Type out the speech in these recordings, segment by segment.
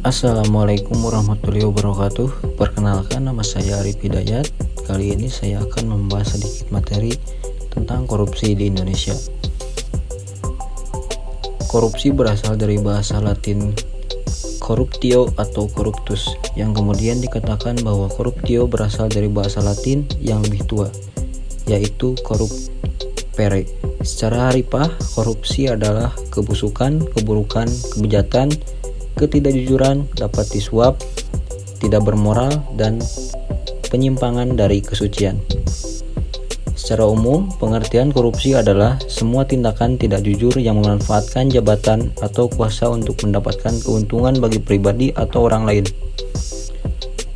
Assalamualaikum warahmatullahi wabarakatuh. Perkenalkan, nama saya Arif Hidayat. Kali ini saya akan membahas sedikit materi tentang korupsi di Indonesia. Korupsi berasal dari bahasa Latin corruptio atau corruptus, yang kemudian dikatakan bahwa corruptio berasal dari bahasa Latin yang lebih tua, yaitu corrupere. Secara harfiah, korupsi adalah kebusukan, keburukan, kebejatan, ketidakjujuran, dapat disuap, tidak bermoral, dan penyimpangan dari kesucian. Secara umum, pengertian korupsi adalah semua tindakan tidak jujur yang memanfaatkan jabatan atau kuasa untuk mendapatkan keuntungan bagi pribadi atau orang lain.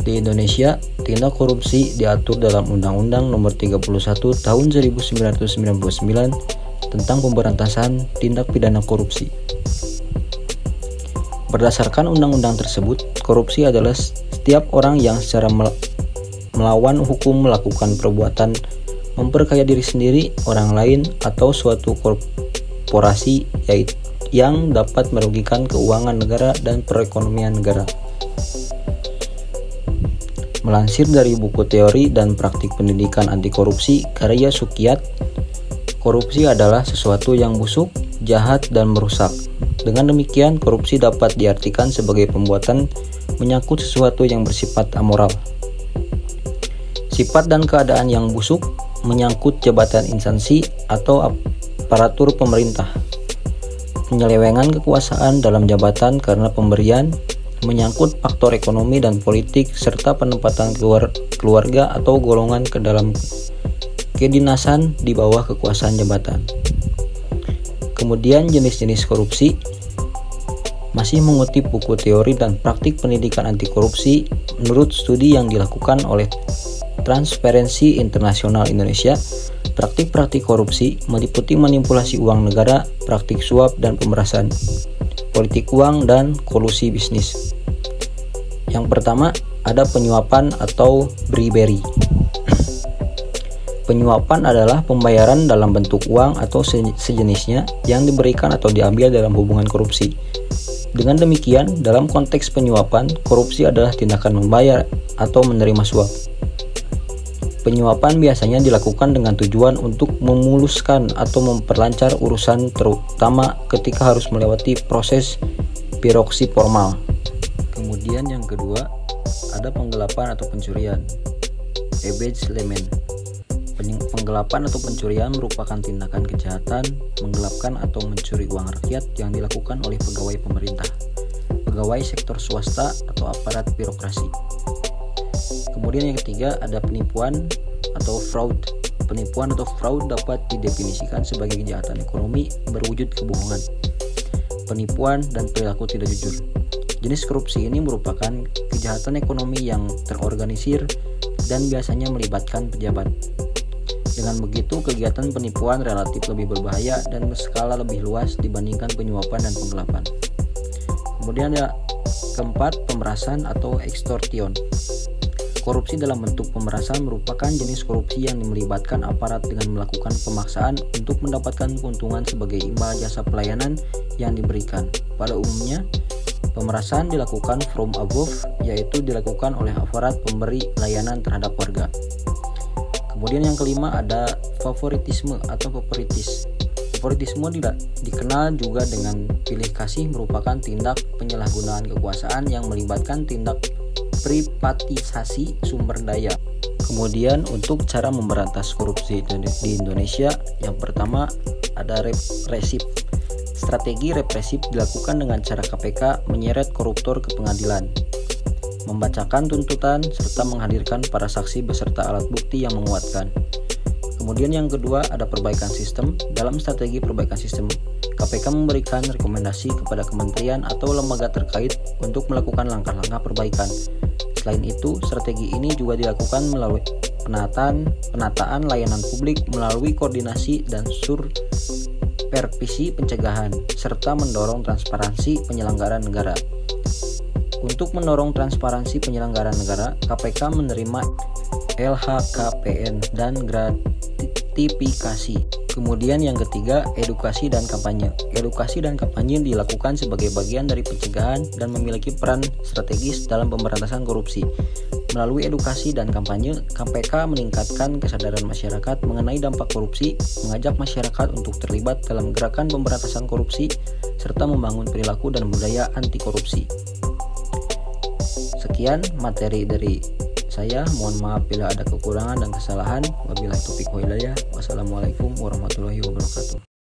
Di Indonesia, tindak korupsi diatur dalam Undang-Undang Nomor 31 Tahun 1999 tentang Pemberantasan Tindak Pidana Korupsi. Berdasarkan undang-undang tersebut, korupsi adalah setiap orang yang secara melawan hukum melakukan perbuatan memperkaya diri sendiri, orang lain, atau suatu korporasi yang dapat merugikan keuangan negara dan perekonomian negara. Melansir dari buku teori dan praktik pendidikan anti korupsi karya Sukiyat, korupsi adalah sesuatu yang busuk, jahat, dan merusak. Dengan demikian, korupsi dapat diartikan sebagai perbuatan menyangkut sesuatu yang bersifat amoral. Sifat dan keadaan yang busuk menyangkut jabatan instansi atau aparatur pemerintah. Penyelewengan kekuasaan dalam jabatan karena pemberian menyangkut faktor ekonomi dan politik serta penempatan keluarga atau golongan ke dalam kedinasan di bawah kekuasaan jabatan. Kemudian jenis-jenis korupsi. Masih mengutip buku teori dan praktik pendidikan anti korupsi, menurut studi yang dilakukan oleh Transparency International Indonesia, praktik-praktik korupsi meliputi manipulasi uang negara, praktik suap dan pemerasan, politik uang, dan kolusi bisnis. Yang pertama, ada penyuapan atau bribery. Penyuapan adalah pembayaran dalam bentuk uang atau sejenisnya yang diberikan atau diambil dalam hubungan korupsi. Dengan demikian, dalam konteks penyuapan, korupsi adalah tindakan membayar atau menerima suap. Penyuapan biasanya dilakukan dengan tujuan untuk memuluskan atau memperlancar urusan, terutama ketika harus melewati proses birokrasi formal. Kemudian yang kedua, ada penggelapan atau pencurian. Embezzlement. Penggelapan atau pencurian merupakan tindakan kejahatan menggelapkan atau mencuri uang rakyat yang dilakukan oleh pegawai pemerintah, pegawai sektor swasta, atau aparat birokrasi. Kemudian yang ketiga, ada penipuan atau fraud. Penipuan atau fraud dapat didefinisikan sebagai kejahatan ekonomi berwujud kebohongan, penipuan, dan perilaku tidak jujur. Jenis korupsi ini merupakan kejahatan ekonomi yang terorganisir dan biasanya melibatkan pejabat. Dengan begitu, kegiatan penipuan relatif lebih berbahaya dan berskala lebih luas dibandingkan penyuapan dan penggelapan. Kemudian ada keempat, pemerasan atau extortion. Korupsi dalam bentuk pemerasan merupakan jenis korupsi yang melibatkan aparat dengan melakukan pemaksaan untuk mendapatkan keuntungan sebagai imbal jasa pelayanan yang diberikan. Pada umumnya, pemerasan dilakukan from above, yaitu dilakukan oleh aparat pemberi layanan terhadap warga. Kemudian yang kelima, ada favoritisme atau favoritis. Favoritisme dikenal juga dengan pilih kasih, merupakan tindak penyalahgunaan kekuasaan yang melibatkan tindak privatisasi sumber daya. Kemudian untuk cara memberantas korupsi di Indonesia, yang pertama ada represif. Strategi represif dilakukan dengan cara KPK menyeret koruptor ke pengadilan, membacakan tuntutan, serta menghadirkan para saksi beserta alat bukti yang menguatkan. Kemudian yang kedua, ada perbaikan sistem. Dalam strategi perbaikan sistem, KPK memberikan rekomendasi kepada kementerian atau lembaga terkait untuk melakukan langkah-langkah perbaikan. Selain itu, strategi ini juga dilakukan melalui penataan layanan publik melalui koordinasi dan supervisi pencegahan, serta mendorong transparansi penyelenggaraan negara. Untuk mendorong transparansi penyelenggaraan negara, KPK menerima LHKPN dan gratifikasi. Kemudian yang ketiga, edukasi dan kampanye. Edukasi dan kampanye dilakukan sebagai bagian dari pencegahan dan memiliki peran strategis dalam pemberantasan korupsi. Melalui edukasi dan kampanye, KPK meningkatkan kesadaran masyarakat mengenai dampak korupsi, mengajak masyarakat untuk terlibat dalam gerakan pemberantasan korupsi, serta membangun perilaku dan budaya anti korupsi. Sekian materi dari saya, mohon maaf bila ada kekurangan dan kesalahan. Wabillahi taufiq wal hidayah. Wassalamualaikum warahmatullahi wabarakatuh.